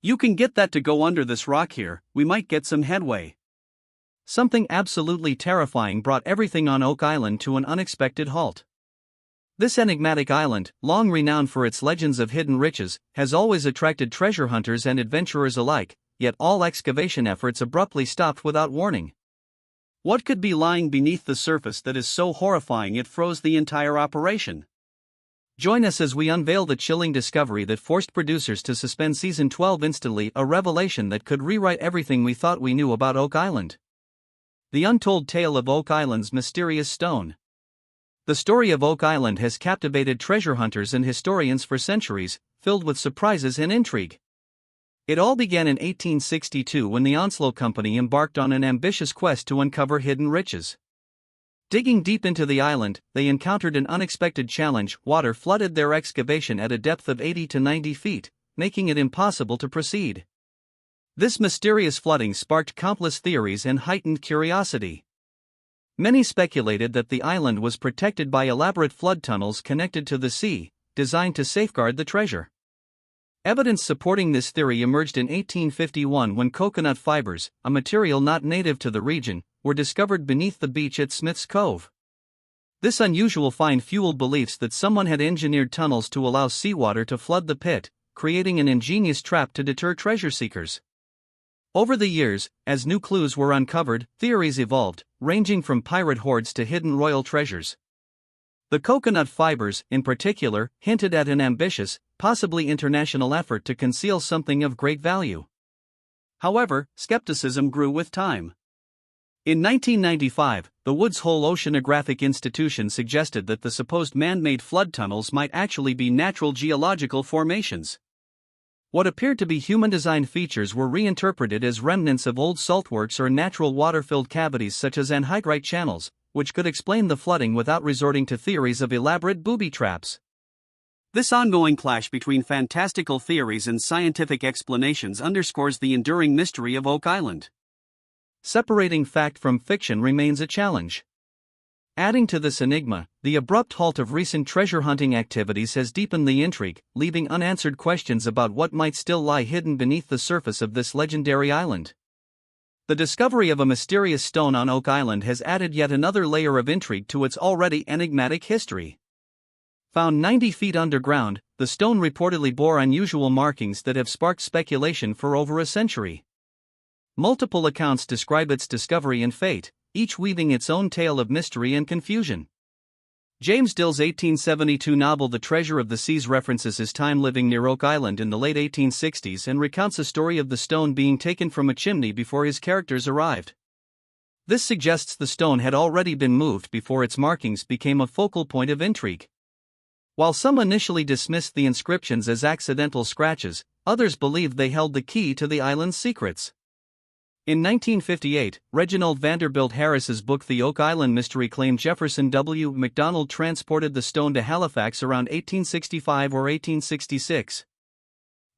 You can get that to go under this rock here, we might get some headway. Something absolutely terrifying brought everything on Oak Island to an unexpected halt. This enigmatic island, long renowned for its legends of hidden riches, has always attracted treasure hunters and adventurers alike, yet all excavation efforts abruptly stopped without warning. What could be lying beneath the surface that is so horrifying it froze the entire operation? Join us as we unveil the chilling discovery that forced producers to suspend Season 12 instantly, a revelation that could rewrite everything we thought we knew about Oak Island. The untold tale of Oak Island's mysterious stone. The story of Oak Island has captivated treasure hunters and historians for centuries, filled with surprises and intrigue. It all began in 1862 when the Onslow Company embarked on an ambitious quest to uncover hidden riches. Digging deep into the island, they encountered an unexpected challenge. Water flooded their excavation at a depth of 80 to 90 feet, making it impossible to proceed. This mysterious flooding sparked countless theories and heightened curiosity. Many speculated that the island was protected by elaborate flood tunnels connected to the sea, designed to safeguard the treasure. Evidence supporting this theory emerged in 1851 when coconut fibers, a material not native to the region, were discovered beneath the beach at Smith's Cove. This unusual find fueled beliefs that someone had engineered tunnels to allow seawater to flood the pit, creating an ingenious trap to deter treasure seekers. Over the years, as new clues were uncovered, theories evolved, ranging from pirate hordes to hidden royal treasures. The coconut fibers, in particular, hinted at an ambitious, possibly international effort to conceal something of great value. However, skepticism grew with time. In 1995, the Woods Hole Oceanographic Institution suggested that the supposed man-made flood tunnels might actually be natural geological formations. What appeared to be human-designed features were reinterpreted as remnants of old saltworks or natural water-filled cavities such as anhydrite channels, which could explain the flooding without resorting to theories of elaborate booby traps. This ongoing clash between fantastical theories and scientific explanations underscores the enduring mystery of Oak Island. Separating fact from fiction remains a challenge. Adding to this enigma, the abrupt halt of recent treasure hunting activities has deepened the intrigue, leaving unanswered questions about what might still lie hidden beneath the surface of this legendary island. The discovery of a mysterious stone on Oak Island has added yet another layer of intrigue to its already enigmatic history. Found 90 feet underground, the stone reportedly bore unusual markings that have sparked speculation for over a century. Multiple accounts describe its discovery and fate, each weaving its own tale of mystery and confusion. James Dill's 1872 novel The Treasure of the Seas references his time living near Oak Island in the late 1860s and recounts a story of the stone being taken from a chimney before his characters arrived. This suggests the stone had already been moved before its markings became a focal point of intrigue. While some initially dismissed the inscriptions as accidental scratches, others believed they held the key to the island's secrets. In 1958, Reginald Vanderbilt Harris's book The Oak Island Mystery claimed Jefferson W. McDonald transported the stone to Halifax around 1865 or 1866.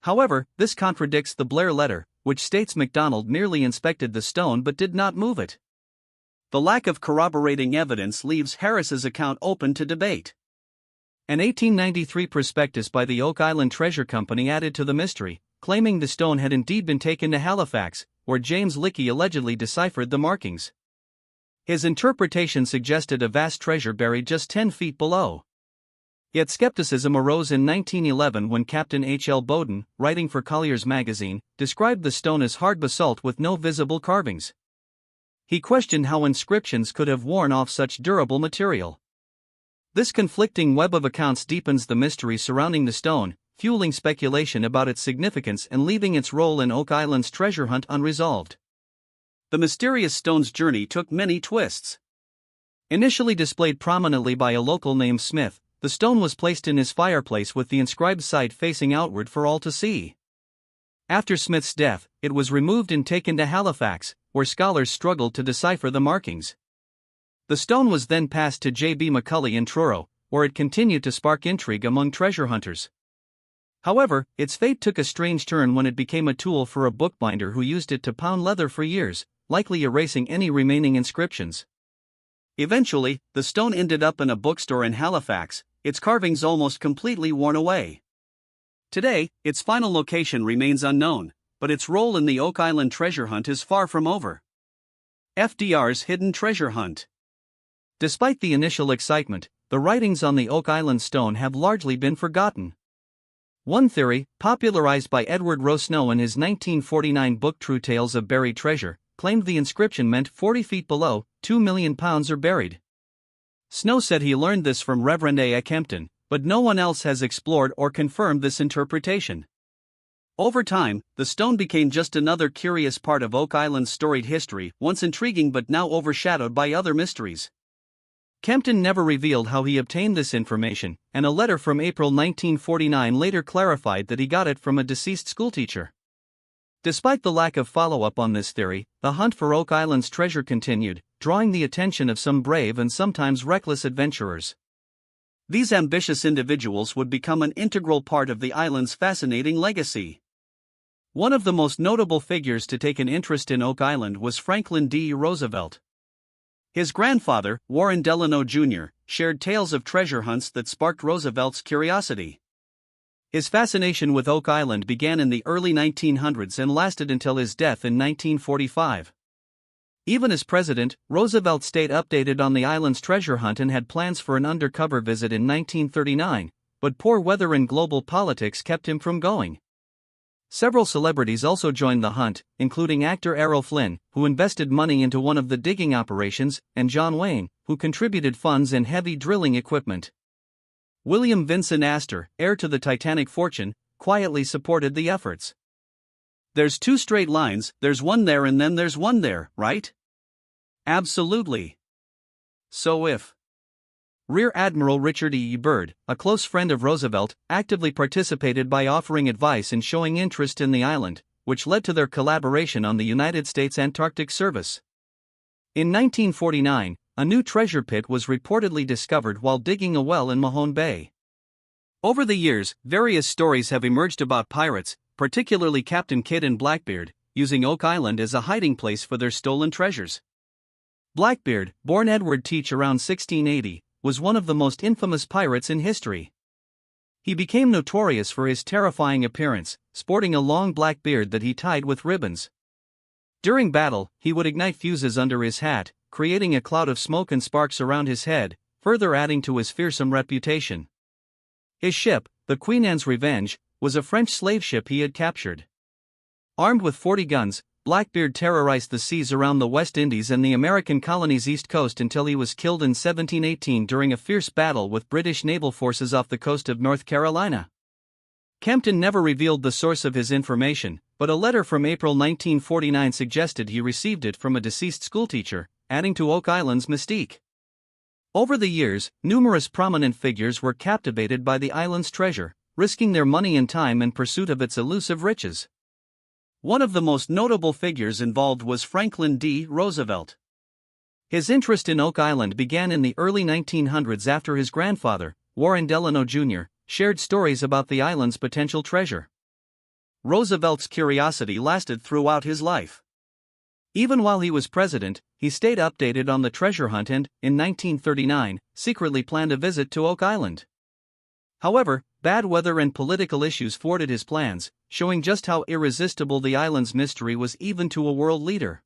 However, this contradicts the Blair letter, which states McDonald merely inspected the stone but did not move it. The lack of corroborating evidence leaves Harris's account open to debate. An 1893 prospectus by the Oak Island Treasure Company added to the mystery, claiming the stone had indeed been taken to Halifax, where James Lickey allegedly deciphered the markings. His interpretation suggested a vast treasure buried just 10 feet below. Yet skepticism arose in 1911 when Captain H. L. Bowden, writing for Collier's magazine, described the stone as hard basalt with no visible carvings. He questioned how inscriptions could have worn off such durable material. This conflicting web of accounts deepens the mystery surrounding the stone, fueling speculation about its significance and leaving its role in Oak Island's treasure hunt unresolved. The mysterious stone's journey took many twists. Initially displayed prominently by a local named Smith, the stone was placed in his fireplace with the inscribed side facing outward for all to see. After Smith's death, it was removed and taken to Halifax, where scholars struggled to decipher the markings. The stone was then passed to J.B. McCulley in Truro, where it continued to spark intrigue among treasure hunters. However, its fate took a strange turn when it became a tool for a bookbinder who used it to pound leather for years, likely erasing any remaining inscriptions. Eventually, the stone ended up in a bookstore in Halifax, its carvings almost completely worn away. Today, its final location remains unknown, but its role in the Oak Island treasure hunt is far from over. FDR's hidden treasure hunt. Despite the initial excitement, the writings on the Oak Island stone have largely been forgotten. One theory, popularized by Edward Rowe Snow in his 1949 book True Tales of Buried Treasure, claimed the inscription meant 40 feet below, 2 million pounds are buried. Snow said he learned this from Reverend A. Kempton, but no one else has explored or confirmed this interpretation. Over time, the stone became just another curious part of Oak Island's storied history, once intriguing but now overshadowed by other mysteries. Kempton never revealed how he obtained this information, and a letter from April 1949 later clarified that he got it from a deceased schoolteacher. Despite the lack of follow-up on this theory, the hunt for Oak Island's treasure continued, drawing the attention of some brave and sometimes reckless adventurers. These ambitious individuals would become an integral part of the island's fascinating legacy. One of the most notable figures to take an interest in Oak Island was Franklin D. Roosevelt. His grandfather, Warren Delano Jr., shared tales of treasure hunts that sparked Roosevelt's curiosity. His fascination with Oak Island began in the early 1900s and lasted until his death in 1945. Even as president, Roosevelt stayed updated on the island's treasure hunt and had plans for an undercover visit in 1939, but poor weather and global politics kept him from going. Several celebrities also joined the hunt, including actor Errol Flynn, who invested money into one of the digging operations, and John Wayne, who contributed funds and heavy drilling equipment. William Vincent Astor, heir to the Titanic fortune, quietly supported the efforts. There's two straight lines, there's one there and then there's one there, right? Absolutely. So if Rear Admiral Richard E. Byrd, a close friend of Roosevelt, actively participated by offering advice and showing interest in the island, which led to their collaboration on the United States Antarctic Service. In 1949, a new treasure pit was reportedly discovered while digging a well in Mahone Bay. Over the years, various stories have emerged about pirates, particularly Captain Kidd and Blackbeard, using Oak Island as a hiding place for their stolen treasures. Blackbeard, born Edward Teach around 1680, was one of the most infamous pirates in history. He became notorious for his terrifying appearance, sporting a long black beard that he tied with ribbons. During battle, he would ignite fuses under his hat, creating a cloud of smoke and sparks around his head, further adding to his fearsome reputation. His ship, the Queen Anne's Revenge, was a French slave ship he had captured. Armed with 40 guns, Blackbeard terrorized the seas around the West Indies and the American colony's east coast until he was killed in 1718 during a fierce battle with British naval forces off the coast of North Carolina. Kempton never revealed the source of his information, but a letter from April 1949 suggested he received it from a deceased schoolteacher, adding to Oak Island's mystique. Over the years, numerous prominent figures were captivated by the island's treasure, risking their money and time in pursuit of its elusive riches. One of the most notable figures involved was Franklin D. Roosevelt. His interest in Oak Island began in the early 1900s after his grandfather, Warren Delano Jr., shared stories about the island's potential treasure. Roosevelt's curiosity lasted throughout his life. Even while he was president, he stayed updated on the treasure hunt and, in 1939, secretly planned a visit to Oak Island. However, bad weather and political issues thwarted his plans, showing just how irresistible the island's mystery was even to a world leader.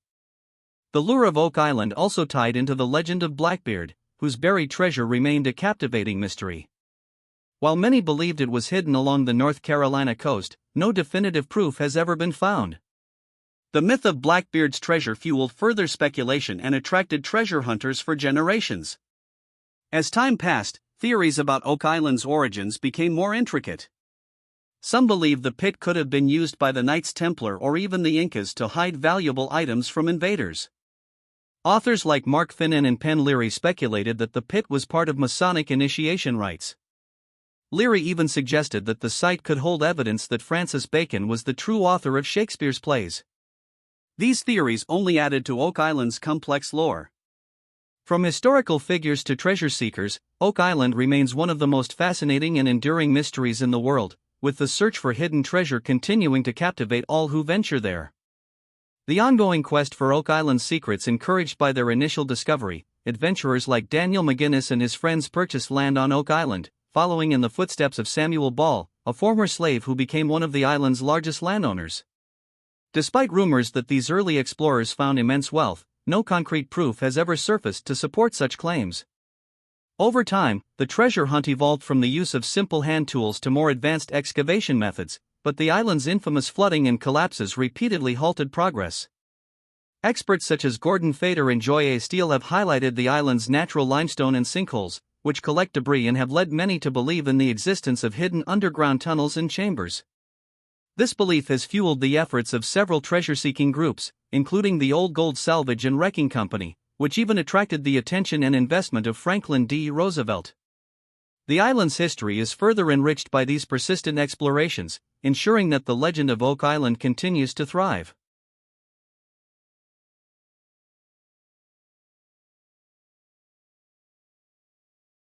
The lure of Oak Island also tied into the legend of Blackbeard, whose buried treasure remained a captivating mystery. While many believed it was hidden along the North Carolina coast, no definitive proof has ever been found. The myth of Blackbeard's treasure fueled further speculation and attracted treasure hunters for generations. As time passed, theories about Oak Island's origins became more intricate. Some believe the pit could have been used by the Knights Templar or even the Incas to hide valuable items from invaders. Authors like Mark Finnan and Penn Leary speculated that the pit was part of Masonic initiation rites. Leary even suggested that the site could hold evidence that Francis Bacon was the true author of Shakespeare's plays. These theories only added to Oak Island's complex lore. From historical figures to treasure seekers, Oak Island remains one of the most fascinating and enduring mysteries in the world, with the search for hidden treasure continuing to captivate all who venture there. The ongoing quest for Oak Island's secrets, encouraged by their initial discovery, adventurers like Daniel McGinnis and his friends purchased land on Oak Island, following in the footsteps of Samuel Ball, a former slave who became one of the island's largest landowners. Despite rumors that these early explorers found immense wealth, no concrete proof has ever surfaced to support such claims. Over time, the treasure hunt evolved from the use of simple hand tools to more advanced excavation methods, but the island's infamous flooding and collapses repeatedly halted progress. Experts such as Gordon Fader and Joy A. Steele have highlighted the island's natural limestone and sinkholes, which collect debris and have led many to believe in the existence of hidden underground tunnels and chambers. This belief has fueled the efforts of several treasure-seeking groups, including the Old Gold Salvage and Wrecking Company, which even attracted the attention and investment of Franklin D. Roosevelt. The island's history is further enriched by these persistent explorations, ensuring that the legend of Oak Island continues to thrive.